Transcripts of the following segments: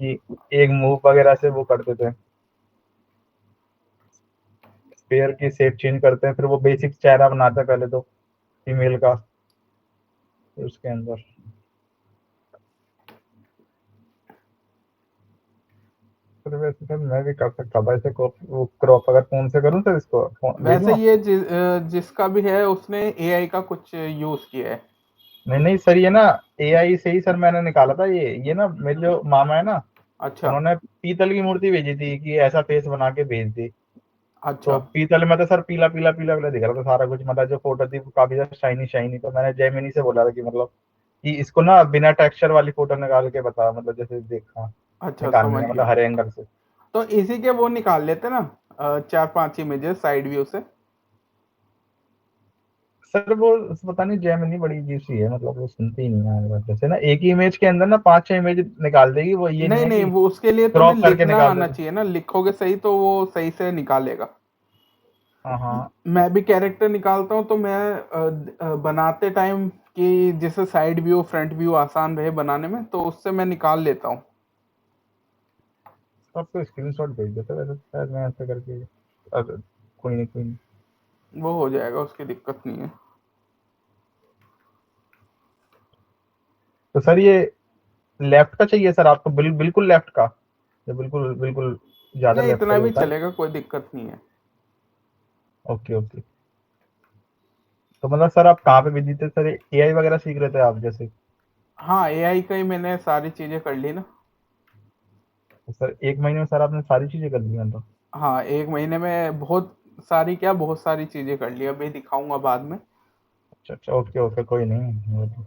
कि एक मूव वगैरह से वो करते थे, स्पेयर की शेप चेंज करते हैं, फिर वो बेसिक चेहरा बनाता है पहले तो फीमेल का, फिर उसके अंदर। फिर वैसे सर मैं भी कर सकता था ऐसे, वो क्रॉप अगर फोन से करूँ सर, इसको वैसे भेजूँ ये आपको? जिसका भी है उसने एआई का कुछ यूज किया है। नहीं नहीं सर, ये ना एआई से ही सर मैंने निकाला था ये ना मेरे जो मामा है ना, अच्छा। उन्होंने पीतल की मूर्ति भेजी थी कि ऐसा फेस बना के भेज दी। अच्छा। तो पीतल में तो सर पीला पीला पीला पीला दिख रहा था सारा कुछ, मतलब जो फोटो थी वो काफी ज्यादा शाइनी शाइनी। तो मैंने जेमिनी से बोला था कि मतलब कि इसको ना बिना टेक्सचर वाली फोटो निकाल के बता, मतलब जैसे देखा अच्छा, निकालनी समझ है, गया। मतलब हर एंगल से। तो इसी के वो निकाल लेते ना, 4-5 इमेजेस साइड व्यू से। सर वो पता नहीं जेमिनी बड़ी अजीब सी है, मतलब वो सुनती ही नहीं है हमारी बात। जैसे ना एक ही इमेज के अंदर ना 5-6 इमेज निकाल देगी, वो ये नहीं नहीं है नहीं, कि वो उसके लिए तुम्हें क्रॉप करके लिखना निकाल आना देगी। चाहिए ना, लिखोगे सही तो वो सही से निकालेगा। हाँ हाँ। मैं भी कैरेक्टर निकालता हूँ तो मैं बनाते टाइम कि जैसे साइड व्यू फ्रंट व्यू आसान रहे बनाने में, तो उससे मैं निकाल लेता हूँ। आपको स्क्रीनशॉट भेज देते वैसे तो शायद मैं ऐसे करके। अगर कोई नहीं कोई नहीं। वो हो जाएगा, उसकी दिक्कत नहीं है। तो सर ये लेफ्ट का चाहिए सर आपको, बिल्कुल लेफ्ट का, ये बिल्कुल बिल्कुल ज्यादा नहीं, लेफ्ट का इतना जो भी होता है। चलेगा, कोई दिक्कत नहीं है। Okay okay. तो मतलब सर आप कहाँ पे बिजी थे सर, एआई वगैरह सीख रहे थे आप जैसे? हाँ, एआई का ही मैंने सारी चीजें कर ली ना। तो सर 1 महीने में सर आपने सारी चीजें कर ली मतलब? हाँ, 1 महीने में बहुत सारी, क्या बहुत सारी चीजें कर ली, अभी दिखाऊंगा बाद में। अच्छा अच्छा, ओके ओके, कोई नहीं वो तो।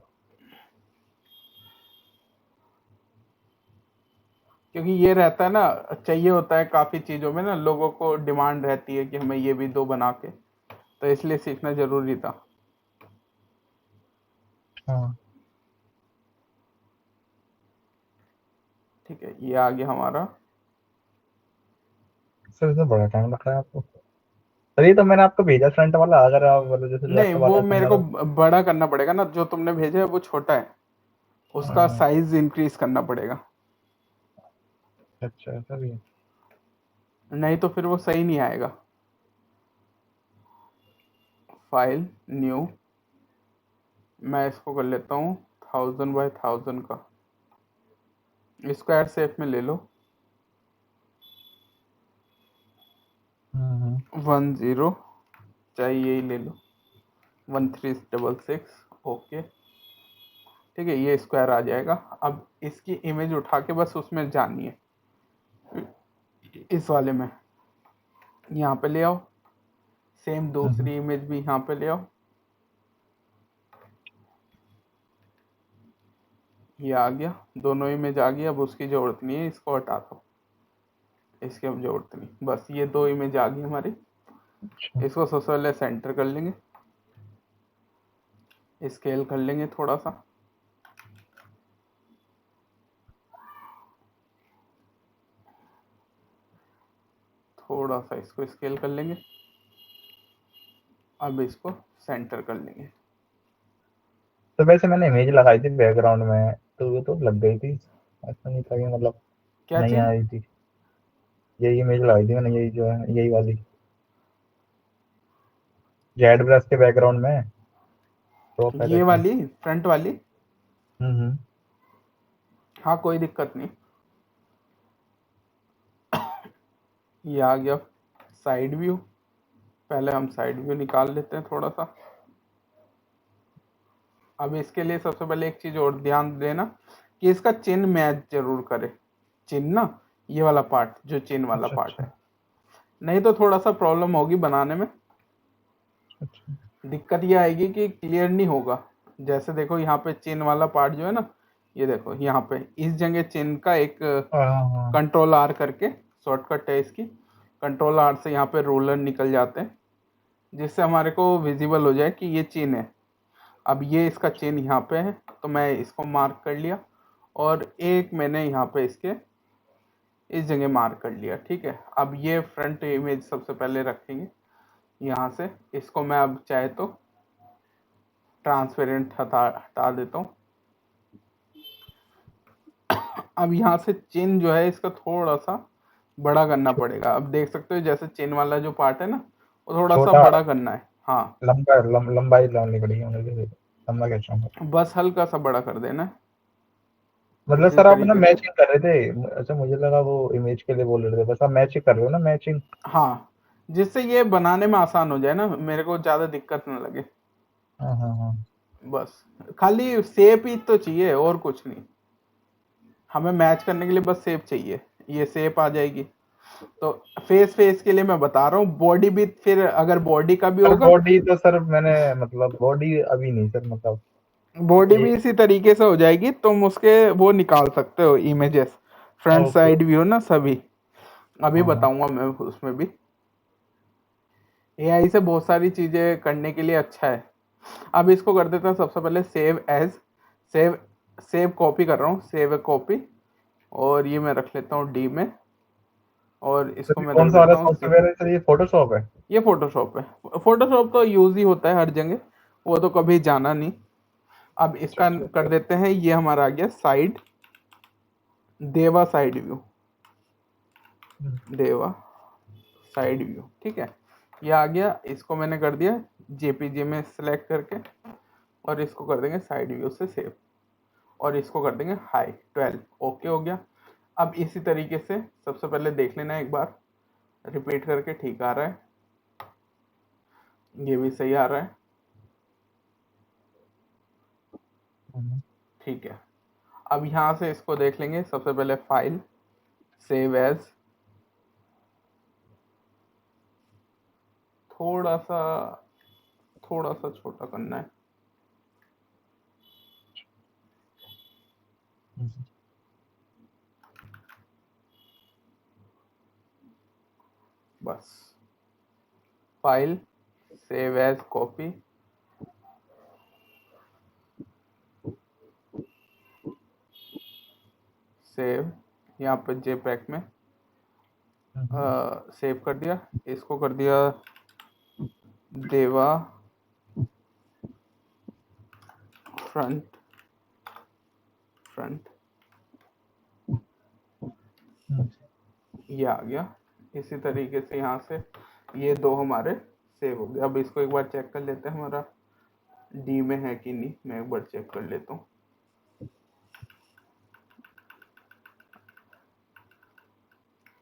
क्योंकि ये रहता है ना, चाहिए होता है काफी चीजों में ना, लोगों को डिमांड रहती है कि हमें ये भी दो बना के, तो इसलिए सीखना जरूरी था। हाँ ठीक है, ये आ गया हमारा। सर, इसमें बड़ा टाइम लग रहा है आपको। सर ये तो मैंने आपको भेजा फ्रंट वाला, अगर आप मतलब जैसे नहीं, लेफ्ट वो वाला मेरे करना को तो। बड़ा करना पड़ेगा ना, जो तुमने भेजा है वो छोटा है, उसका हाँ, साइज इंक्रीज करना पड़ेगा। अच्छा ऐसा भी है। नहीं तो फिर वो सही नहीं आएगा। फाइल, न्यू, मैं इसको कर लेता हूँ 1000 बाय 1000 का, स्क्वायर शेप में ले लो। हम्म। 10, चाहे यही ले लो, 1366। ओके, ठीक है, ये स्क्वायर आ जाएगा। अब इसकी इमेज उठा के बस उसमें जानी है, इस वाले में, यहाँ पे ले आओ। सेम हम्म। दूसरी इमेज भी यहाँ पे ले आओ। ये आ गया, दोनों इमेज आ गई। अब उसकी जरूरत नहीं है, इसको हटा दो, इसकी अब जरूरत नहीं, बस ये दो इमेज आ गई हमारी। अच्छा। इसको सबसे पहले सेंटर कर लेंगे, स्केल कर लेंगे थोड़ा सा, थोड़ा सा इसको स्केल कर लेंगे। अब इसको सेंटर कर लेंगे। तो वैसे मैंने इमेज लगाई थी बैकग्राउंड में, तो वो तो लग गई थी, ऐसा नहीं था कि मतलब क्या नहीं चीज? आ रही थी। यही इमेज लगाई थी मैंने, यही जो है यही वाली, जेड ब्रश के बैकग्राउंड में क्रॉप है ये करके। वाली फ्रंट वाली? हम्म। हाँ, कोई दिक्कत नहीं। ये आ गया साइड व्यू। पहले हम साइड व्यू निकाल लेते हैं थोड़ा सा। अब इसके लिए सबसे पहले एक चीज और ध्यान देना, कि इसका चिन्ह मैच जरूर करे। चिन्ह ना, ये वाला पार्ट, जो चिन्ह वाला अच्छा पार्ट अच्छा। है, नहीं तो थोड़ा सा प्रॉब्लम होगी बनाने में। अच्छा। दिक्कत ये आएगी कि क्लियर नहीं होगा। जैसे देखो यहाँ पे चिन्ह वाला पार्ट जो है ना, ये देखो यहाँ पे इस जगह चिन्ह का एक हाँ हाँ। कंट्रोल आर करके शॉर्टकट है इसकी, कंट्रोल आर से यहाँ पे रोलर निकल जाते हैं, जिससे हमारे को विजिबल हो जाए कि ये चिन्ह है। अब ये इसका चिन्ह यहाँ पे है, तो मैं इसको मार्क कर लिया, और एक मैंने यहाँ पे इसके इस जगह मार्क कर लिया। ठीक है, अब ये फ्रंट इमेज सबसे पहले रखेंगे यहाँ से। इसको मैं अब चाहे तो ट्रांसपेरेंट हटा हटा देता हूँ। अब यहाँ से चिन जो है इसका थोड़ा सा बड़ा करना पड़ेगा। अब देख सकते हो जैसे चिन वाला जो पार्ट है ना, वो थोड़ा सा छोटा बड़ा करना है। हाँ, लंबाई डालनी पड़ेगी मुझे, लंबा कैसे होगा? बस हल्का सा बड़ा कर देना है, मतलब इसी सर आप ना तरीके से। मैचिंग कर रहे थे, अच्छा मुझे लगा वो इमेज के लिए बोल रहे थे, बस आप मैचिंग कर रहे हो ना, मैचिंग। हाँ, जिससे ये बनाने में आसान हो जाए ना, मेरे को ज़्यादा दिक्कत ना लगे। हाँ हाँ हाँ। बस खाली शेप ही तो चाहिए और कुछ नहीं, हमें मैच करने के लिए बस शेप चाहिए, ये शेप आ जाएगी। तो फेस के लिए मैं बता रहा हूँ, बॉडी भी फिर अगर बॉडी का भी सर होगा, बॉडी तो सर मैंने, मतलब बॉडी अभी नहीं सर, मतलब बॉडी ये। भी इसी तरीके से हो जाएगी। तुम उसके वो निकाल सकते हो images, front okay. Side view ना सभी, अभी हाँ हाँ। बताऊंगा मैं उसमें भी। एआई से बहुत सारी चीजें करने के लिए अच्छा है। अब इसको कर देते हैं सबसे पहले save as, save save copy कर रहा हूँ, सेव ए कॉपी, और ये मैं रख लेता हूँ डी में, और इसको सर ये मैं कौन रख सा वाला देता हूँ सी। सॉफ्टवेयर है सर, ये फोटोशॉप है? ये फोटोशॉप है, फोटोशॉप तो यूज ही होता है हर जगह, वो तो कभी जाना नहीं। अब अच्छा इसका अच्छा कर अच्छा। देते हैं, ये हमारा आ गया साइड, देवा साइड व्यू, देवा साइड व्यू, ठीक है। ये आ गया, इसको मैंने कर दिया जेपीजी में सिलेक्ट करके, और इसको कर देंगे साइड व्यू से सेव, और इसको कर देंगे हाई 12, ओके हो गया। अब इसी तरीके से सबसे पहले देख लेना एक बार, रिपीट करके, ठीक आ रहा है, ये भी सही आ रहा है, ठीक है। अब यहाँ से इसको देख लेंगे, सबसे पहले फाइल, सेव एज, थोड़ा सा थोड़ा सा छोटा करना है, बस। File, save as copy, save, यहाँ पे जेपैक में सेव कर दिया, इसको कर दिया देवा फ्रंट, फ्रंट, ये आ गया। इसी तरीके से यहाँ से ये दो हमारे सेव हो गए। अब इसको एक बार चेक कर लेते हैं हमारा डी में है कि नहीं, मैं एक बार चेक कर लेता हूँ।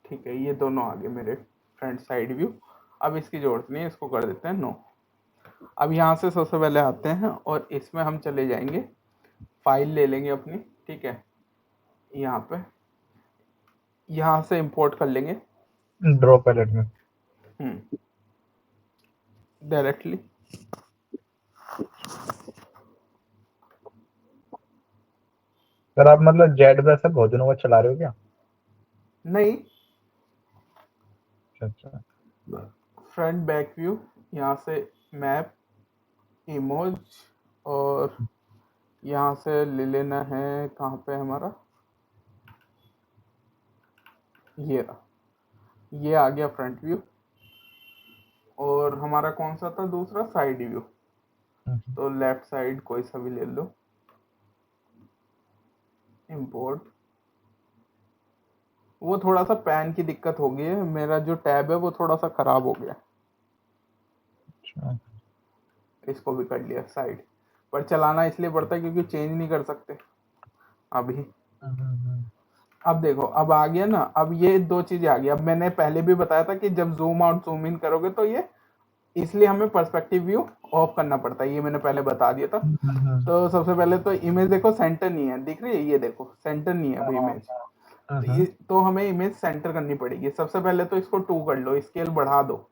ठीक है, ये दोनों आ गए मेरे फ्रंट साइड व्यू। अब इसकी जरूरत नहीं है, इसको कर देते हैं नो। अब यहाँ से सबसे पहले आते हैं और इसमें हम चले जाएंगे, फाइल ले लेंगे अपनी, ठीक है, यहाँ पे, यहाँ से इंपोर्ट कर लेंगे ड्रॉ पैलेट में। डायरेक्टली। सर आप मतलब जेड ब्रश से बहुत दिनों बाद चला रहे हो क्या? नहीं, अच्छा अच्छा। फ्रंट बैक व्यू, यहाँ से मैप, इमोज, और यहाँ से ले लेना है, कहाँ पे है हमारा, ये रहा, ये आ गया फ्रंट व्यू। और हमारा कौन सा था दूसरा, साइड व्यू, तो लेफ्ट साइड कोई सा भी ले लो, इंपोर्ट। वो थोड़ा सा पैन की दिक्कत हो गई है, मेरा जो टैब है वो थोड़ा सा खराब हो गया, अच्छा। इसको भी कर लिया साइड, पर चलाना इसलिए पड़ता है क्योंकि चेंज नहीं कर सकते अभी। अब देखो, अब आ गया ना, अब ये दो चीजें आ गई। अब मैंने पहले भी बताया था कि जब जूम आउट जूम इन करोगे तो ये, इसलिए हमें पर्सपेक्टिव व्यू ऑफ करना पड़ता है, ये मैंने पहले बता दिया था। तो सबसे पहले तो इमेज देखो सेंटर नहीं है, दिख रही है, ये देखो सेंटर नहीं है अभी इमेज, तो हमें इमेज सेंटर करनी पड़ेगी। सबसे पहले तो इसको 2 कर लो, स्केल बढ़ा दो,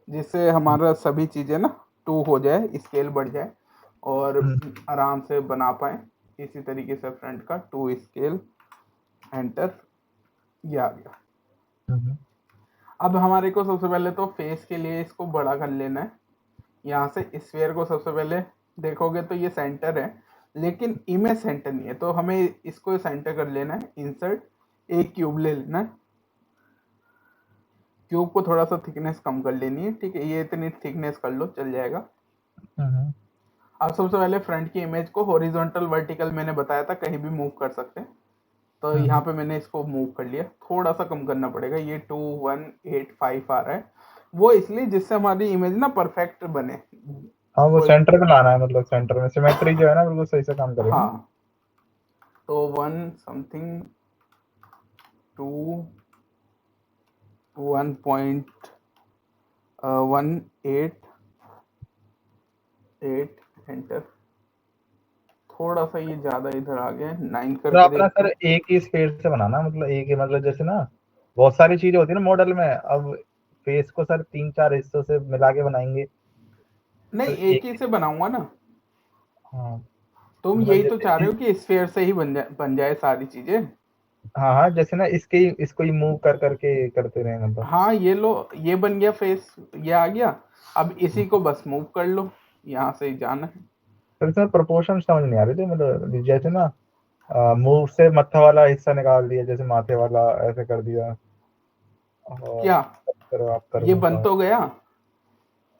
जिससे हमारा सभी चीजें ना 2 हो जाए, स्केल बढ़ जाए और आराम से बना पाए। इसी तरीके से फ्रंट का 2 स्केल, एंटर, ये आ गया। अब हमारे को सबसे पहले तो फेस के लिए इसको बड़ा कर लेना है। यहाँ से स्फेयर को सबसे पहले देखोगे तो ये सेंटर है, लेकिन इमेज सेंटर नहीं है, तो हमें इसको सेंटर कर लेना है। इंसर्ट, एक क्यूब ले लेना है, क्यूब को थोड़ा सा थिकनेस कम कर लेनी है, ठीक है, ये इतनी थिकनेस कर लो, चल जाएगा। अब सबसे पहले फ्रंट की इमेज को हॉरिजॉन्टल वर्टिकल मैंने बताया था, कहीं भी मूव कर सकते हैं। तो यहाँ पे मैंने इसको मूव कर लिया, थोड़ा सा कम करना पड़ेगा, ये 2185 आ रहा है, वो इसलिए जिससे हमारी इमेज ना परफेक्ट बने। हाँ वो कोई सेंटर में लाना है, मतलब सेंटर में सिमेट्री जो है ना बिल्कुल सही से काम करे ना। हाँ, तो 1 समथिंग 2 1.18 एंटर, थोड़ा सा ये ज्यादा इधर आ गया, 9 तो करके अपना देखते सर हैं। एक ही स्पेस से बनाना, मतलब एक ही, मतलब जैसे ना बहुत सारी चीजें होती है ना मॉडल में, अब फेस को सर 3-4 हिस्सों से मिला के बनाएंगे तो नहीं, एक ही एक। से बनाऊंगा ना। हाँ तुम मतलब यही तो जैसे चाह रहे हो कि स्फेयर से ही बन जाए सारी चीजें। हाँ हाँ, जैसे ना इसको ही मूव कर करके करते रहे मतलब। हाँ, ये लो, ये बन गया फेस, ये आ गया। अब इसी को बस मूव कर लो, यहाँ से ही जाना है। तो इसमें प्रोपोर्शन समझ नहीं आ रही थी, मतलब जैसे ना मूव से मत्था वाला हिस्सा निकाल दिया, जैसे माथे वाला ऐसे कर दिया, और क्या, करो आप कर ये मूव बन का। तो गया,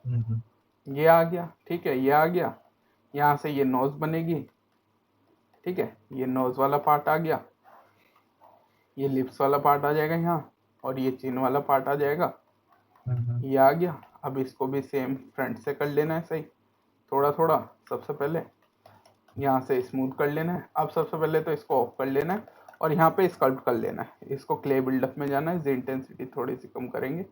हम्म। ये आ गया, ठीक है, ये आ गया। यहाँ से ये नोज बनेगी, ठीक है, ये नोज वाला पार्ट आ गया, ये लिप्स वाला पार्ट आ जाएगा यहाँ, और ये चिन वाला पार्ट आ जाएगा, हम्म। ये आ गया। अब इसको भी सेम फ्रंट से कर लेना है सही, थोड़ा थोड़ा। सबसे पहले यहाँ से स्मूथ कर लेना है। अब सबसे पहले तो इसको ऑफ कर लेना है, और यहाँ पे स्कल्प्ट कर लेना है। इसको क्ले बिल्डअप में जाना है, इंटेंसिटी थोड़ी सी कम करेंगे,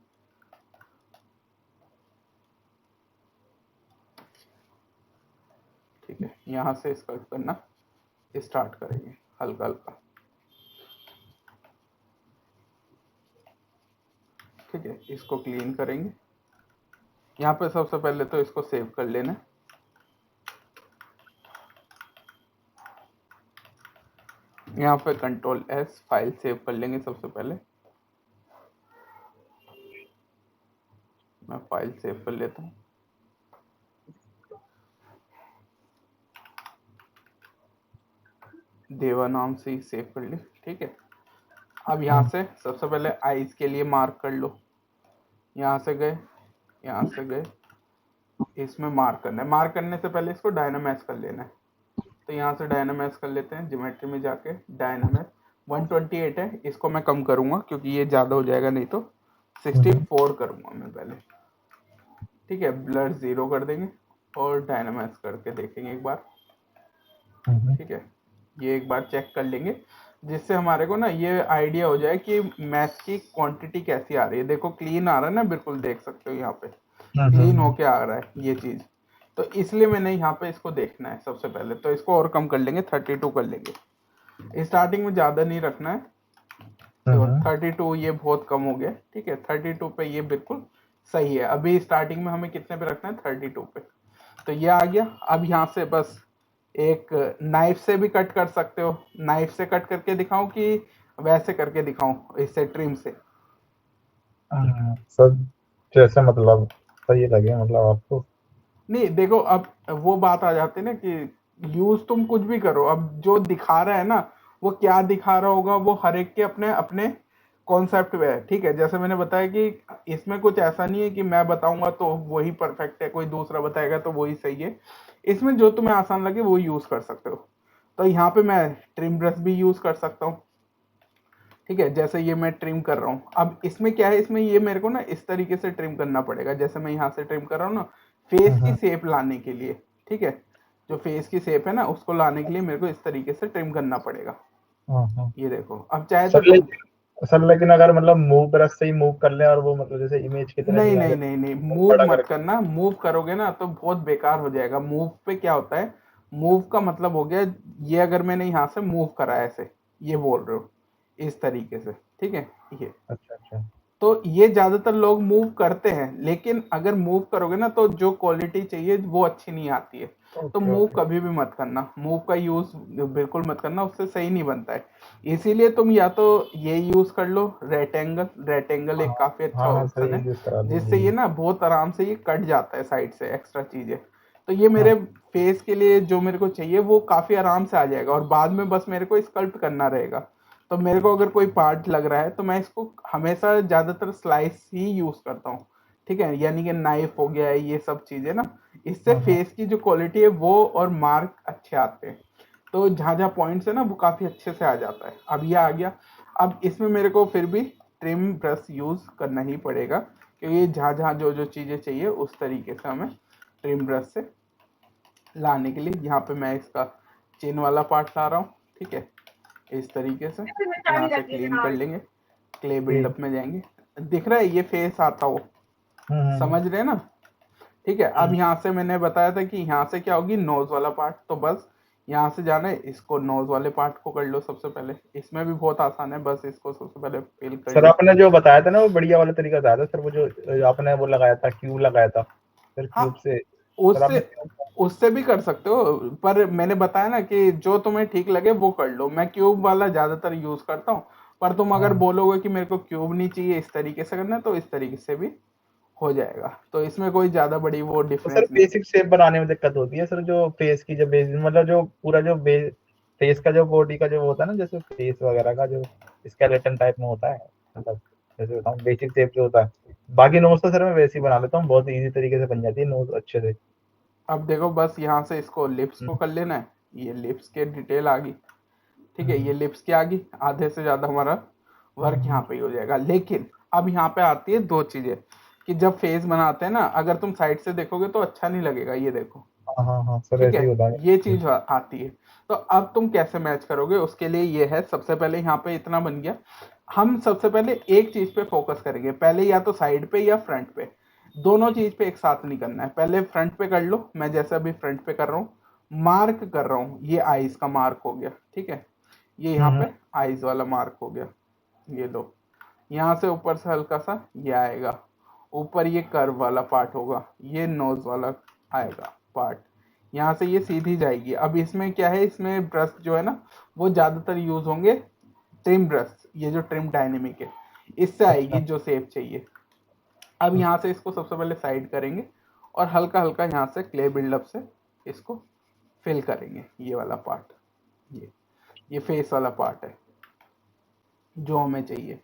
ठीक है। यहाँ से स्कल्प्ट करना स्टार्ट करेंगे हल्का हल्का, ठीक है। इसको क्लीन करेंगे। यहाँ पे सबसे पहले तो इसको सेव कर लेना है। यहाँ पे Ctrl+S फाइल सेव कर लेंगे सबसे पहले। मैं फाइल सेव कर लेता हूँ, देवा नाम से ही सेव कर ली, ठीक है। अब यहाँ से सबसे पहले आईज के लिए मार्क कर लो, यहाँ से गए, यहाँ से गए, इसमें मार्क करना है। मार्क करने से पहले इसको डायनामैस कर लेना है, तो यहाँ से डायनामैस कर लेते हैं। ज्योमेट्री में जाके डायनामैस 128 है, इसको मैं कम करूँगा क्योंकि ये ज़्यादा हो जाएगा, नहीं तो 64 करूँगा मैं पहले, ठीक है। ब्लर 0 कर देंगे और डायनामैस करके देखेंगे एक बार, ठीक है। ये एक बार चेक कर लेंगे, जिससे हमारे को ना ये आइडिया हो जाए कि मैथ की क्वांटिटी कैसी आ रही है। देखो क्लीन आ रहा है ना, बिल्कुल देख सकते हो यहाँ पे क्लीन होके आ रहा है ये चीज़। तो इसलिए मैंने यहाँ पे इसको देखना है सबसे पहले, तो इसको और कम कर लेंगे, 32 कर लेंगे। स्टार्टिंग में ज़्यादा नहीं रखना है, देखो 32 ये बहुत कम हो गया, ठीक है। 32 पे ये बिल्कुल सही है। अभी स्टार्टिंग में हमें कितने पे रखना है, 32 पे। तो ये आ गया। अब यहाँ से बस एक नाइफ से भी कट कर सकते हो, नाइफ से कट करके दिखाऊं कि वैसे करके दिखाऊं इससे ट्रिम से। सब जैसे मतलब सही लगे मतलब आपको। नहीं देखो, अब वो बात आ जाती है ना कि यूज तुम कुछ भी करो, अब जो दिखा रहा है ना, वो क्या दिखा रहा होगा वो हर एक के अपने अपने कॉन्सेप्ट में है, ठीक है। जैसे मैंने बताया कि इसमें कुछ ऐसा नहीं है कि मैं बताऊंगा तो वही परफेक्ट है, कोई दूसरा बताएगा तो वही सही है। इसमें जो तुम्हें आसान लगे वो यूज कर सकते हो। तो यहाँ पे मैं ट्रिम ब्रश भी यूज कर सकता हूँ, ठीक है। जैसे ये मैं ट्रिम कर रहा हूँ, अब इसमें क्या है, इसमें ये मेरे को ना इस तरीके से ट्रिम करना पड़ेगा, जैसे मैं यहाँ से ट्रिम कर रहा हूँ ना, फेस की शेप लाने के लिए, ठीक है। जो फेस की शेप है ना, उसको लाने के लिए मेरे को इस तरीके से ट्रिम करना पड़ेगा। ये देखो, अब चाहे तो सर तुम, लेकिन अगर मतलब मूव ब्रश से ही मूव कर ले और वो मतलब जैसे इमेज की तरह नहीं नहीं आ नहीं जाए, नहीं नहीं, और मूव बड़ा मत करके। करना। मूव करोगे ना तो बहुत बेकार हो जाएगा। मूव पे क्या होता है, मूव का मतलब हो गया, ये अगर मैंने यहाँ से मूव करा ऐसे, ये बोल रहे हो इस तरीके से, ठीक है। ये अच्छा अच्छा। तो ये ज्यादातर लोग मूव करते हैं, लेकिन अगर मूव करोगे ना तो जो क्वालिटी चाहिए वो अच्छी नहीं आती है। तो ओके मूव ओके। कभी भी मत करना, मूव का यूज बिल्कुल मत करना, उससे सही नहीं बनता है। इसीलिए तुम या तो ये यूज कर लो, रेक्टेंगल। रेक्टेंगल हाँ एक काफी अच्छा हाँ हाँ, ऑप्शन सही है, यूज करा लो जिससे जी। ये ना बहुत आराम से ये कट जाता है साइड से एक्स्ट्रा चीजें। तो ये हाँ मेरे फेस के लिए जो मेरे को चाहिए वो काफी आराम से आ जाएगा, और बाद में बस मेरे को स्कल्प्ट करना रहेगा। तो मेरे को अगर कोई पार्ट लग रहा है तो मैं इसको हमेशा ज्यादातर स्लाइस ही यूज करता हूँ, ठीक है। यानी कि नाइफ हो गया है, ये सब चीजें ना, इससे हाँ हाँ। फेस की जो क्वालिटी है वो और मार्क अच्छे आते हैं। तो जहाँ जहाँ पॉइंट्स है ना वो काफ़ी अच्छे से आ जाता है। अब ये आ गया। अब इसमें मेरे को फिर भी ट्रिम ब्रश यूज़ करना ही पड़ेगा, क्योंकि जहाँ जहाँ जो जो चीज़ें चाहिए उस तरीके से हमें ट्रिम ब्रश से लाने के लिए, यहाँ पे मैं इसका चेन वाला पार्ट ला रहा हूँ। ठीक है, इस तरीके से यहाँ से क्लीन कर लेंगे, क्ले बिल्डअप में जाएंगे। दिख रहा है ये फेस आता हो, समझ रहे हैं ना? ठीक है, अब यहाँ से मैंने बताया था कि यहाँ से क्या होगी, नोज वाला पार्ट। तो बस यहाँ से जाना है, इसको नोज वाले पार्ट को कर लो सबसे पहले। इसमें भी बहुत आसान है, बस इसको सबसे पहले फिल कर सर लो। आपने जो बताया था ना वो बढ़िया वाला तरीका बताया था सर, वो जो आपने वो लगाया था, क्यूब लगाया था सर, हाँ, क्यूब से सर उससे आपने उससे भी कर सकते हो, पर मैंने बताया ना कि जो तुम्हें ठीक लगे वो कर लो। मैं क्यूब वाला ज्यादातर यूज करता हूँ, पर तुम अगर हाँ। बोलोगे कि मेरे को क्यूब नहीं चाहिए, इस तरीके से करना है, तो इस तरीके से भी हो जाएगा। तो इसमें कोई ज्यादा बड़ी वो तो सर डिफरेंस नहीं। बेसिक शेप बनाने में दिक्कत होती है सर, जो फेस की जो बेस मतलब जो पूरा जो बेस फेस का जो बॉडी का जो होता है ना, जैसे फेस वगैरह का जो स्केलेटन टाइप में होता है, मतलब जैसे बताऊँ बेसिक शेप जो होता है, बाकी नोज तो सर मैं वैसे ही बना लेता हूँ, बहुत इजी तरीके से बन जाती है नोज अच्छे से। अब देखो, बस यहाँ से इसको लिप्स को कर लेना है। ये लिप्स के डिटेल आ गई। ठीक है, ये लिप्स की आ गई। आधे से ज्यादा हमारा वर्क यहाँ पे ही हो जाएगा। लेकिन अब यहाँ पे आती है दो चीजें, कि जब फेस बनाते हैं ना, अगर तुम साइड से देखोगे तो अच्छा नहीं लगेगा, ये देखो। हाँ हाँ हाँ सर ठीक ऐसे है, ही होता ये है। चीज आती है। तो अब तुम कैसे मैच करोगे, उसके लिए ये है, सबसे पहले यहाँ पे इतना बन गया। हम सबसे पहले एक चीज पे फोकस करेंगे, पहले या तो साइड पे या फ्रंट पे। दोनों चीज पे एक साथ नहीं करना है। पहले फ्रंट पे कर लो, मैं जैसे अभी फ्रंट पे कर रहा हूँ, मार्क कर रहा हूँ। ये आईज का मार्क हो गया। ठीक है, ये यहाँ हम्म पे आईज वाला मार्क हो गया। ये दो, यहाँ से ऊपर से हल्का सा ये आएगा, ऊपर ये कर्व वाला पार्ट होगा, ये नोज वाला आएगा पार्ट, यहाँ से ये सीधी जाएगी। अब इसमें क्या है, इसमें ब्रश जो है ना वो ज्यादातर यूज होंगे ट्रिम ब्रश, ये जो ट्रिम डायनेमिक है, इससे आएगी अच्छा। जो शेप चाहिए। अब यहाँ से इसको सबसे पहले साइड करेंगे और हल्का हल्का यहाँ से क्ले बिल्डअप से इसको फिल करेंगे। ये वाला पार्ट, ये फेस वाला पार्ट है जो हमें चाहिए।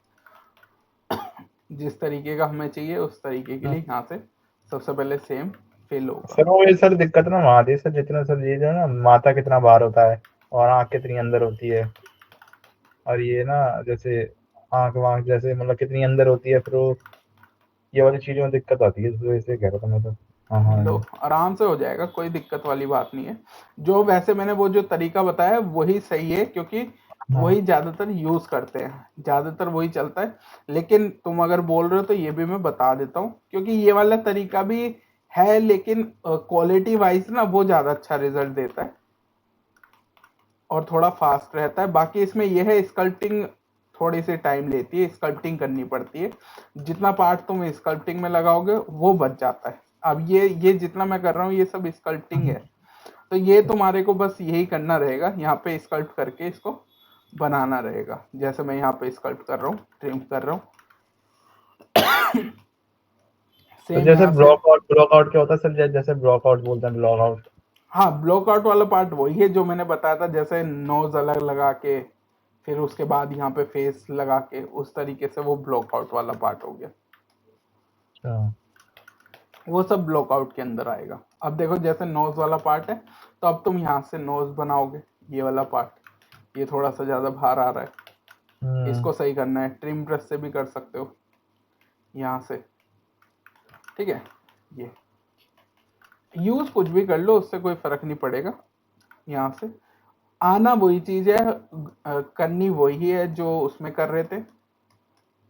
जिस तरीके का हमें चाहिए उस तरीके के लिए यहाँ से सबसे पहले सेम फिल होगा। सर वो ये सर दिक्कत ना वहाँ आती है सर, जितना सर ये जो है ना माथा कितना बाहर होता है और आँख कितनी अंदर होती है, और ये ना जैसे आँख वाँख जैसे मतलब कितनी अंदर होती है, फिर वो ये वाली चीज़ों में दिक्कत आती है, इस वजह से कह रहा था मैं तो। हाँ हाँ लो, आराम से हो जाएगा, कोई दिक्कत वाली बात नहीं है। जो वैसे मैंने वो जो तरीका बताया वही सही है, क्योंकि हाँ। वही ज्यादातर यूज करते हैं, ज्यादातर वही चलता है। लेकिन तुम अगर बोल रहे हो तो ये भी मैं बता देता हूँ, क्योंकि ये वाला तरीका भी है, लेकिन क्वालिटी वाइज ना वो ज्यादा अच्छा रिजल्ट देता है और थोड़ा फास्ट रहता है। बाकी इसमें यह है, स्कल्पटिंग थोड़ी सी टाइम लेती है, स्कल्पटिंग करनी पड़ती है। जितना पार्ट तुम स्कल्पटिंग में लगाओगे वो बच जाता है। अब ये जितना मैं कर रहा हूँ ये सब स्कल्पटिंग है, तो ये तुम्हारे को बस यही करना रहेगा, यहाँ पे स्कल्प्ट करके इसको बनाना रहेगा। जैसे मैं यहाँ पे स्कल्प्ट कर रहा हूँ, ट्रिम कर रहा हूँ, तो सेम जैसे यहाँ से। ब्लॉक आउट क्या होता है सर, जैसे ब्लॉक आउट बोलते हैं, ब्लॉक आउट। हाँ, ब्लॉक आउट वाला पार्ट वही है जो मैंने बताया था, जैसे नोज अलग लगा के फिर उसके बाद यहाँ पे फेस लगा के, उस तरीके से वो ब्लॉक आउट वाला पार्ट हो गया। अच्छा। वो सब ब्लॉक आउट के अंदर आएगा। अब देखो, जैसे नोज वाला पार्ट है, तो अब तुम यहाँ से नोज बनाओगे। ये वाला पार्ट, ये थोड़ा सा ज्यादा बाहर आ रहा है, हम्म। इसको सही करना है। ट्रिम ब्रश से भी कर सकते हो यहाँ से। ठीक है, ये यूज कुछ भी कर लो, उससे कोई फर्क नहीं पड़ेगा। यहाँ से आना वही चीज है, करनी वही है जो उसमें कर रहे थे।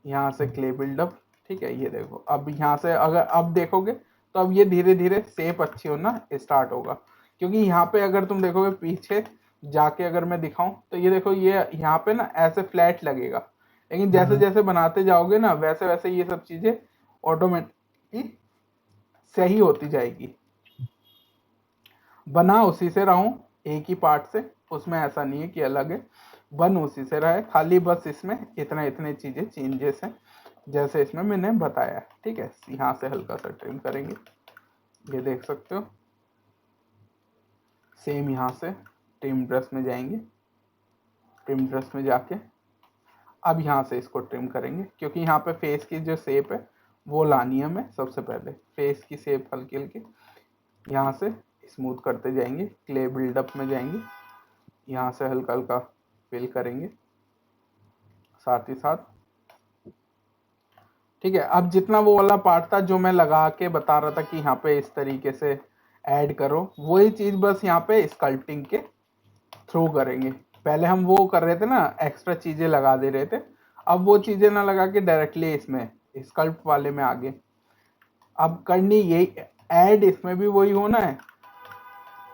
यहाँ से क्ले बिल्डअप। ठीक है, ये देखो, अब यहाँ से अगर अब देखोगे तो अब ये धीरे धीरे शेप अच्छी होना स्टार्ट होगा। क्योंकि यहाँ पे अगर तुम देखोगे पीछे जाके, अगर मैं दिखाऊं तो ये देखो, ये यहाँ पे ना ऐसे फ्लैट लगेगा, लेकिन जैसे जैसे बनाते जाओगे ना वैसे वैसे ये सब चीजें ऑटोमेटिकली सही होती जाएगी। बना उसी से रहा हूँ, एक ही पार्ट से, उसमें ऐसा नहीं है कि अलग है, बन उसी से रहा है। खाली बस इसमें इतना इतने चीजें चेंजेस हैं जैसे इसमें मैंने बताया। ठीक है, यहाँ से हल्का सा ट्रिम करेंगे, ये देख सकते हो। सेम यहाँ से ट्रिम ब्रश में जाएंगे, ट्रिम ब्रश में जाके अब यहाँ से इसको ट्रिम करेंगे, क्योंकि यहाँ पे फेस की जो शेप है वो लानी है हमें। सबसे पहले फेस की शेप हल्की हल्की यहाँ से स्मूथ करते जाएंगे, क्ले बिल्डअप में जाएंगे, यहाँ से हल्का हल्का फिल करेंगे साथ ही साथ। ठीक है, अब जितना वो वाला पार्ट था जो मैं लगा के बता रहा था कि यहाँ पे इस तरीके से ऐड करो, वही चीज बस यहाँ पे स्कल्पटिंग के थ्रू करेंगे। पहले हम वो कर रहे थे ना, एक्स्ट्रा चीजें लगा दे रहे थे, अब वो चीजें ना लगा के डायरेक्टली इसमें स्कल्प वाले में आगे। अब करनी यही ऐड, इसमें भी वही होना है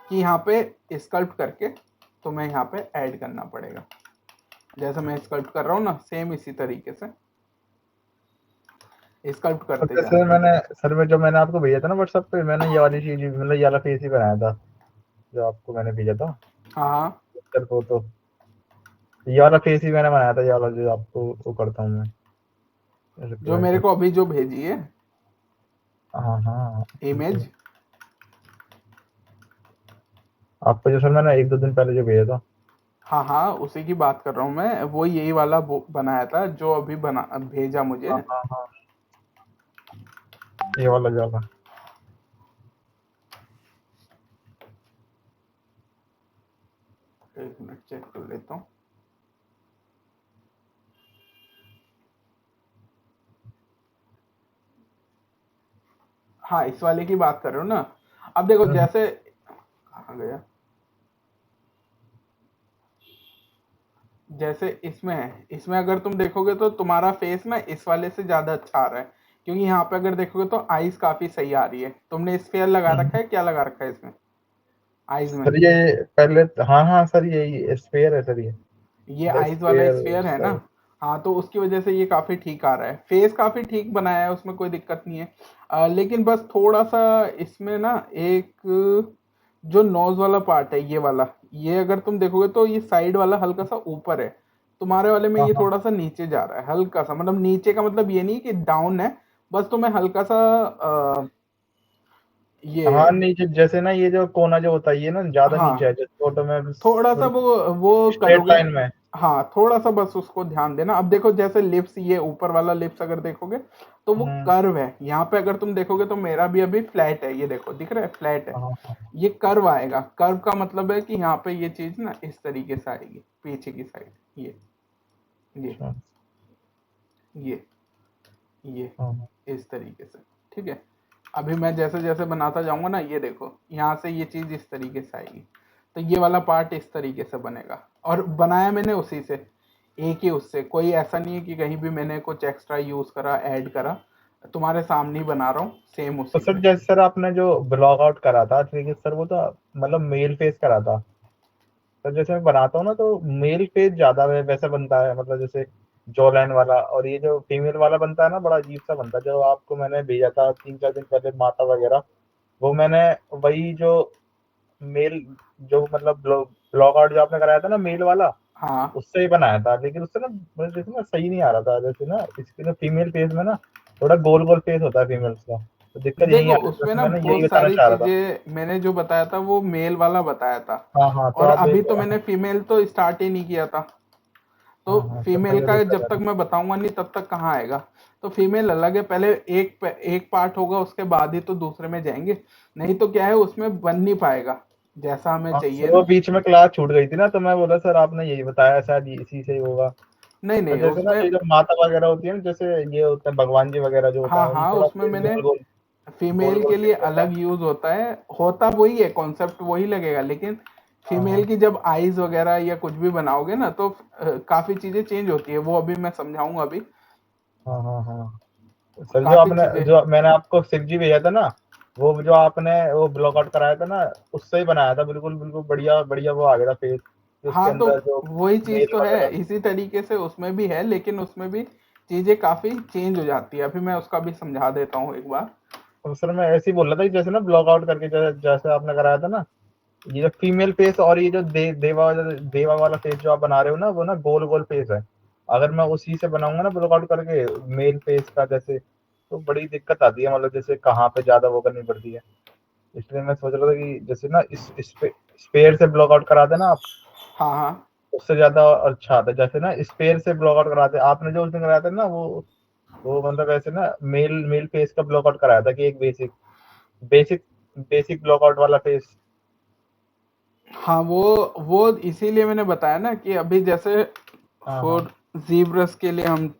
कि यहाँ पे स्कल्प करके तो मैं यहाँ पे ऐड करना पड़ेगा। जैसे मैं स्कल्प कर रहा हूँ ना, सेम इसी तरीके से स्कल्प और करते जैसे जाना। मैंने सर में जो मैंने आपको भेजा था ना व्हाट्सएप पे, मैंने ये वाली चीज मतलब ये वाला फेस ही बनाया था जो आपको मैंने भेजा था हाँ हाँ, सर फोटो। ये वाला फेस ही मैंने बनाया था, ये वाला जो आपको वो करता हूँ मैं जो रिप्लाई मेरे कर। को अभी जो भेजी है हाँ हाँ इमेज, आपको जो सर मैंने 1-2 दिन पहले जो भेजा था। हाँ हाँ उसी की बात कर रहा हूँ मैं। वो यही वाला बनाया था जो अभी बना भेजा मुझे। हाँ हाँ हाँ, ये वाला जो वाला। एक मिनट चेक कर लेता हूँ। हाँ, इस वाले की बात कर रहे हो ना। अब देखो हम्म, जैसे, कहाँ गया, जैसे इसमें है, इसमें अगर तुम देखोगे तो तुम्हारा फेस ना इस वाले से ज्यादा अच्छा आ रहा है, क्योंकि यहाँ पे अगर देखोगे तो आईज काफी सही आ रही है। तुमने स्फेयर लगा हम्म। रखा है, क्या लगा रखा है इसमें आईज में? सर ये पहले हाँ हाँ सर, ये स्पेयर है सर, ये ये आईज वाला स्पेयर स्फेयर है ना। सर। हाँ, तो उसकी वजह से ये काफी ठीक आ रहा है। फेस काफी ठीक बनाया है, उसमें कोई दिक्कत नहीं है। लेकिन बस थोड़ा सा इसमें ना एक जो नोज वाला पार्ट है, ये वाला, ये अगर तुम देखोगे तो ये साइड वाला हल्का सा ऊपर है। तुम्हारे वाले में हाँ ये हाँ थोड़ा सा नीचे जा रहा है, हल्का सा, मतलब नीचे का मतलब ये नहीं कि डाउन है, बस तुम्हें हल्का सा हाँ, ये, नीचे जैसे ना ये जो कोना जो होता है ये ना ज्यादा नीचे है, हाँ, जैसे फोटो में थोड़ा सा बिल्कुल वो स्ट्रेट करोगे। लाइन में। हाँ, थोड़ा सा बस उसको ध्यान देना। अब देखो जैसे लिप्स, ये ऊपर वाला लिप्स अगर देखोगे तो वो हम्म। कर्व है। यहाँ पे अगर तुम देखोगे तो मेरा भी अभी फ्लैट है, ये देखो दिख रहा है, फ्लैट है। हाँ हाँ ये कर्व आएगा। कर्व का मतलब है कि यहाँ पे ये चीज ना इस तरीके से आएगी पीछे की साइड, ये अच्छा, ये ये हाँ हाँ। इस तरीके से। ठीक है, अभी मैं जैसे जैसे बनाता जाऊंगा ना, ये देखो यहाँ से ये चीज इस तरीके से आएगी, तो ये वाला पार्ट इस तरीके से बनेगा। और बनाया मैंने उसी से, एक ही उससे, कोई ऐसा नहीं है कि कहीं भी मैंने कुछ एक्स्ट्रा यूज करा, ऐड करा। तुम्हारे सामने ही बना रहा हूँ सेम तो उसी सर से। जैसे सर आपने जो ब्लॉग आउट करा था, ठीक है सर, वो तो मतलब मेल फेस करा था। सर जैसे मैं बनाता हूँ ना तो मेल फेस ज्यादा वैसा बनता है, मतलब जैसे जॉ लाइन वाला, और ये जो फीमेल वाला बनता है ना बड़ा अजीब सा बनता है। जो आपको मैंने भेजा था 3-4 दिन पहले माता वगैरह, वो मैंने वही जो मेल जो मतलब ब्लॉग आउट जो आपने कराया था ना मेल वाला, हाँ, उससे ही बनाया था। लेकिन उससे ना मुझे जैसे ना सही नहीं आ रहा था, जैसे ना इसके ना फीमेल फेस में ना थोड़ा गोल गोल फेस होता है फीमेल्स का, तो दिक्कत यही देखो आ रही है। उसमें जैसे ना मैंने यही बहुत बताना सारी चाह रहा था। चीजें, मैंने जो बताया था वो मेल वाला बताया था। हाँ हाँ, तो और आप अभी देख। तो मैंने फीमेल तो स्टार्ट ही नहीं किया था। तो हाँ हाँ सर, मैं फीमेल ये का देखा जब जा तक रहा मैं बताऊंगा नहीं तब तक कहाँ आएगा। तो फीमेल अलग है, पहले एक पार्ट होगा, उसके बाद ही तो दूसरे में जाएंगे। नहीं तो क्या है, उसमें बन नहीं पाएगा जैसा हमें हाँ चाहिए सर, वो ना। बीच में क्लास छूट गई थी ना, तो मैं बोला सर आपने यही बताया शायद इसी से ही होगा। नहीं तो नहीं, जैसे ना उसमें, ये जो माता वगैरह होती है ना, जैसे ये होते हैं भगवान जी वगैरह जो होता हाँ है, उन हाँ, थोड़ा उसमें फेस मैंने गोल फीमेल गोल के लिए फेस होता है। अलग यूज होता है। होता वही है, कॉन्सेप्ट वही लगेगा, लेकिन हाँ फीमेल हाँ की जब आईज वगैरह या कुछ भी बनाओगे ना तो काफी चीजें चेंज होती है, वो अभी मैं समझाऊंगा अभी। हाँ हाँ हाँ। सर जो काफी आपने चीजें, जो मैंने आपको शिव जी भेजा था ना, वो जो आपने वो ब्लॉक आउट कराया था ना, उससे ही बनाया था। बिल्कुल बिल्कुल बढ़िया बढ़िया वो आ गया था फेस, उसके हाँ, तो अंदर जो वही चीज मेल तो है, वगैरह। इसी तरीके से उसमें भी है, लेकिन उसमें भी चीजें काफी चेंज हो जाती है। अभी मैं उसका भी समझा देता हूँ एक बार। तो सर मैं ऐसे ही बोल रहा था कि जैसे ना ब्लॉक आउट करके जैसे आपने कराया था ना, ये जो फीमेल फेस और ये जो देवा वाला फेस जो आप बना रहे हो ना, वो ना गोल गोल फेस है। अगर मैं उसी से बनाऊंगा ना ब्लॉक आउट करके मेल फेस का जैसे, तो बड़ी दिक्कत आती है, मतलब जैसे कहाँ पे ज्यादा वो करनी पड़ती है। इसलिए मैं सोच रहा था कि जैसे ना इस स्पेयर से ब्लॉक आउट करा देना आप, हाँ हाँ, उससे ज्यादा अच्छा आता है। जैसे ना स्पेयर से ब्लॉक आउट कराते आपने जो उस दिन कराया था ना, वो मतलब ऐसे ना मेल मेल फेस का ब्लॉक आउट कराया था कि एक basic basic basic block out वाला फेस। हाँ, वो इसीलिए मैंने बताया ना कि अभी जैसे हाँ हाँ फॉर जीब्रस के लिए हम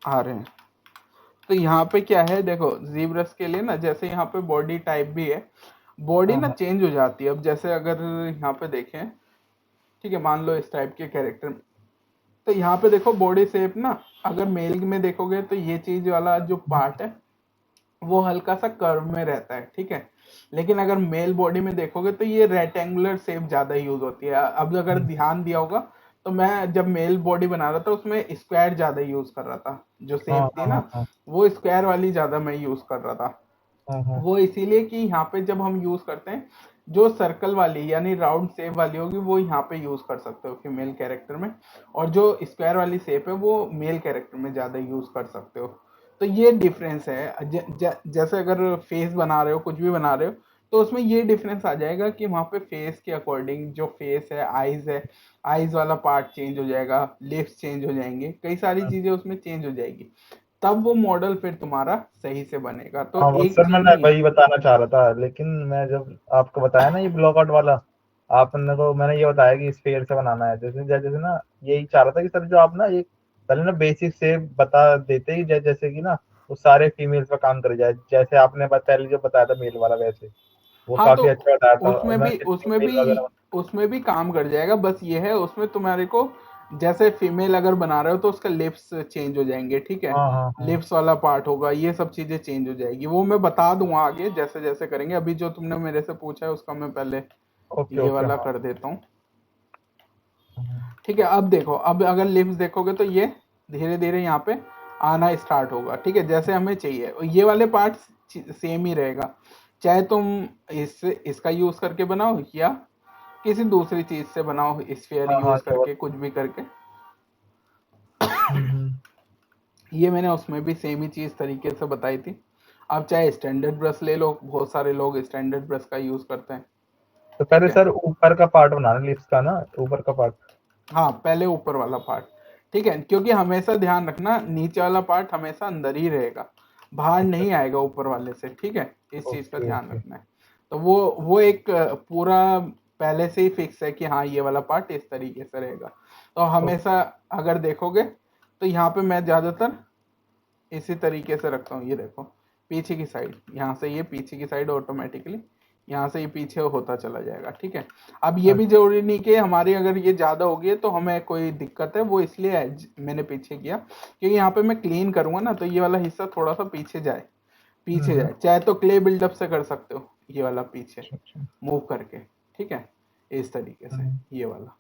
आ रहे हैं, तो यहाँ पे क्या है देखो, जीब्रस के लिए ना जैसे यहाँ पे बॉडी टाइप भी है, बॉडी हाँ ना हाँ चेंज हो जाती है। अब जैसे अगर यहाँ पे देखें, ठीक है, मान लो इस टाइप के कैरेक्टर, तो यहाँ पे देखो बॉडी शेप ना, अगर मेल में देखोगे तो ये चीज वाला जो पार्ट है वो हल्का सा कर्व में रहता है, ठीक है। लेकिन अगर मेल बॉडी में देखोगे तो ये रेक्टेंगुलर शेप ज्यादा यूज होती है। अब अगर ध्यान दिया होगा तो मैं जब मेल बॉडी बना रहा था उसमें स्क्वायर ज्यादा यूज कर रहा था, जो हाँ शेप थी हाँ ना हाँ वो स्क्वायर वाली ज्यादा मैं यूज कर रहा था। हाँ हाँ वो इसीलिए कि यहाँ पे जब हम यूज करते हैं, जो सर्कल वाली यानी राउंड शेप वाली होगी वो यहाँ पे यूज कर सकते हो फीमेल कैरेक्टर में, और जो स्क्वायर वाली शेप है वो मेल कैरेक्टर में ज्यादा यूज कर सकते हो। तो ये डिफरेंस है। जैसे अगर फेस बना रहे हो, कुछ भी बना रहे हो, तो उसमें ये डिफरेंस आ जाएगा कि वहाँ पे फेस के अकॉर्डिंग जो फेस है, आईज वाला पार्ट चेंज हो जाएगा, लिप्स चेंज हो जाएंगे, कई सारी हाँ चीजें उसमें चेंज हो जाएगी, तब वो मॉडल फिर तुम्हारा सही से बनेगा। तो हाँ, एक सर चीज मैंने नहीं है। वही बताना चाह रहा था, लेकिन मैं जब आपको बताया ना ये ब्लॉकआउट वाला, आपने को मैंने ये बताया कि स्फीयर से बनाना है, जैसे जैसे ना यही चाह रहा था कि सर जो आप ना एक पहले ना बेसिक से बता देते ही जैसे कि ना वो सारे फीमेल्स पे काम कर जाए, जैसे आपने पहले जो बताया था मेल वाला, वैसे वो हाँ, तो काफी अच्छा बताया था, और उसमें मैं भी जितनी उसमें मेल भी वगैरह उसमें भी काम कर जाएगा। बस ये है उसमें तुम्हारे को, जैसे फीमेल अगर बना रहे हो तो उसका लिप्स चेंज हो जाएंगे, ठीक है। हाँ हाँ हाँ, लिप्स वाला पार्ट होगा, ये सब चीजें चेंज हो जाएगी, वो मैं बता दूंगा आगे जैसे जैसे करेंगे। अभी जो तुमने मेरे से पूछा है उसका मैं पहले ओके ये ओके, वाला हाँ कर देता हूँ, हाँ, ठीक है। अब देखो, अब अगर लिप्स देखोगे तो ये धीरे धीरे यहाँ पे आना स्टार्ट होगा, ठीक है, जैसे हमें चाहिए। और ये वाले पार्ट सेम ही रहेगा, चाहे तुम इसका यूज करके बनाओ या किसी दूसरी चीज से बनाओ, स्फीयर हाँ हाँ, यूज केवल करके, कुछ भी करके। हम्म। ये मैंने उसमें भी सेम ही चीज तरीके से बताई थी। अब चाहे स्टैंडर्ड ब्रश ले लो, बहुत सारे लोग स्टैंडर्ड ब्रश का यूज करते हैं, तो ठीक पहले है। सर ऊपर का पार्ट बनाना लिप्स का ना, ऊपर का पार्ट। हाँ, पहले ऊपर वाला पार्ट, ठीक है, क्योंकि हमेशा ध्यान रखना नीचे वाला पार्ट हमेशा अंदर ही रहेगा, बाहर अच्छा, नहीं आएगा ऊपर वाले से, ठीक है। इस चीज का ओके ध्यान ओके, रखना है। तो वो एक पूरा पहले से ही फिक्स है कि हाँ ये वाला पार्ट इस तरीके से रहेगा। तो हमेशा अगर देखोगे तो यहाँ पे मैं ज्यादातर इसी तरीके से रखता हूँ। ये देखो, पीछे की साइड, यहाँ से ये पीछे की साइड ऑटोमेटिकली यहाँ से ये पीछे होता चला जाएगा, ठीक है। अब ये भी अच्छा, जरूरी नहीं कि हमारी अगर ये ज्यादा होगी तो हमें कोई दिक्कत है, वो इसलिए मैंने पीछे किया क्योंकि यहाँ पे मैं क्लीन करूंगा ना, तो ये वाला हिस्सा थोड़ा सा पीछे जाए, पीछे हम्म, जाए। चाहे तो क्ले बिल्डअप से कर सकते हो, ये वाला पीछे अच्छा अच्छा, मूव करके, ठीक है, इस तरीके से हम्म, ये वाला।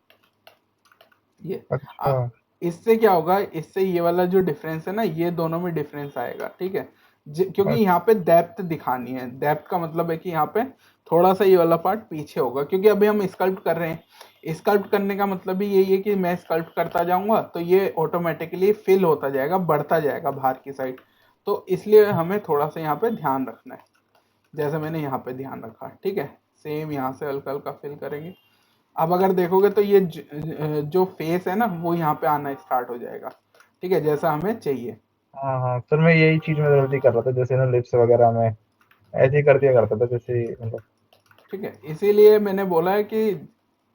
ये अच्छा, इससे क्या होगा, इससे ये वाला जो डिफरेंस है ना, ये दोनों में डिफरेंस आएगा, ठीक है। क्योंकि अच्छा, यहाँ पे डेप्थ दिखानी है, डेप्थ का मतलब है कि यहाँ पे थोड़ा सा ये वाला पार्ट पीछे होगा, क्योंकि अभी हम स्कल्प्ट कर रहे हैं। स्कल्प्ट करने का मतलब भी यही है कि मैं स्कल्प्ट करता जाऊंगा तो ये ऑटोमेटिकली फिल होता जाएगा, बढ़ता जाएगा बाहर की साइड। तो इसलिए हमें थोड़ा सा यहाँ पे ध्यान रखना है, जैसे मैंने यहाँ पे ध्यान रखा, ठीक है। सेम यहाँ से हल्का हल्का फिल करेंगे। अब अगर देखोगे तो ये जो फेस है ना वो यहाँ पे आना स्टार्ट हो जाएगा, ठीक है, जैसा हमें चाहिए। हाँ हाँ सर, मैं यही चीज में गलती कर रहा था, जैसे ना लिप्स वगैरह में ऐसे ही कर दिया करता था, जैसे मतलब। ठीक है, इसीलिए मैंने बोला है कि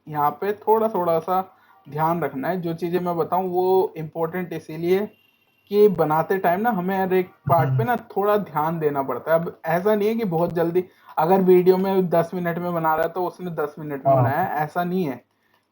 यहाँ पे थोड़ा थोड़ा सा ध्यान रखना है। जो चीजें मैं बताऊं वो इम्पोर्टेंट इसीलिए कि बनाते टाइम ना हमें हर एक पार्ट पे हम्म, ना थोड़ा ध्यान देना पड़ता है। अब ऐसा नहीं है कि बहुत जल्दी, अगर वीडियो में 10 मिनट में बना रहा है तो उसने 10 मिनट में हाँ, बनाया है, ऐसा नहीं है।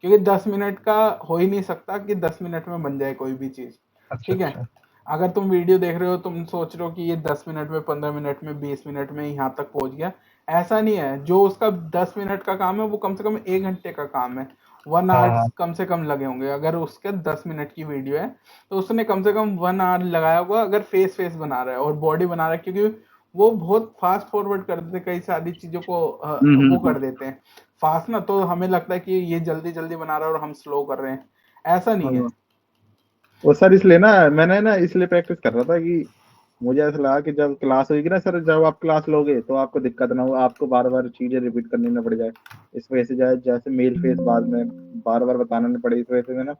क्योंकि 10 मिनट का हो ही नहीं सकता कि 10 मिनट में बन जाए कोई भी चीज, अच्छा ठीक है। अच्छा, अगर तुम वीडियो देख रहे हो, तुम सोच रहे हो कि ये 10 मिनट में, 15 मिनट में, 20 मिनट में यहाँ तक पहुंच गया, ऐसा नहीं है। जो उसका 10 मिनट का काम है वो कम से कम 1 घंटे का काम है, 1 आवर हाँ कम से कम लगे होंगे। अगर उसके 10 मिनट की वीडियो है तो उसने कम से कम 1 आवर लगाया होगा, अगर फेस फेस बना रहा है और बॉडी बना रहा है, क्योंकि वो बहुत फास्ट फॉरवर्ड कर देते हैं, कई सारी चीजों को वो कर देते हैं फास्ट ना, तो हमें लगता है कि ये जल्दी जल्दी बना रहा है और हम स्लो कर रहे हैं, ऐसा नहीं है। हाँ। वो सर इसलिए ना मैंने ना इसलिए प्रैक्टिस कर रहा था कि मुझे ऐसा लगा कि जब क्लास होगी ना सर, जब आप क्लास लोगे तो आपको दिक्कत ना हो, आपको बार बार चीजें रिपीट करनी ना पड़ जाए। इस वजह से जाए जैसे मेल फेस बाद में बार बार बताना ना पड़े, इस वजह से मैं ना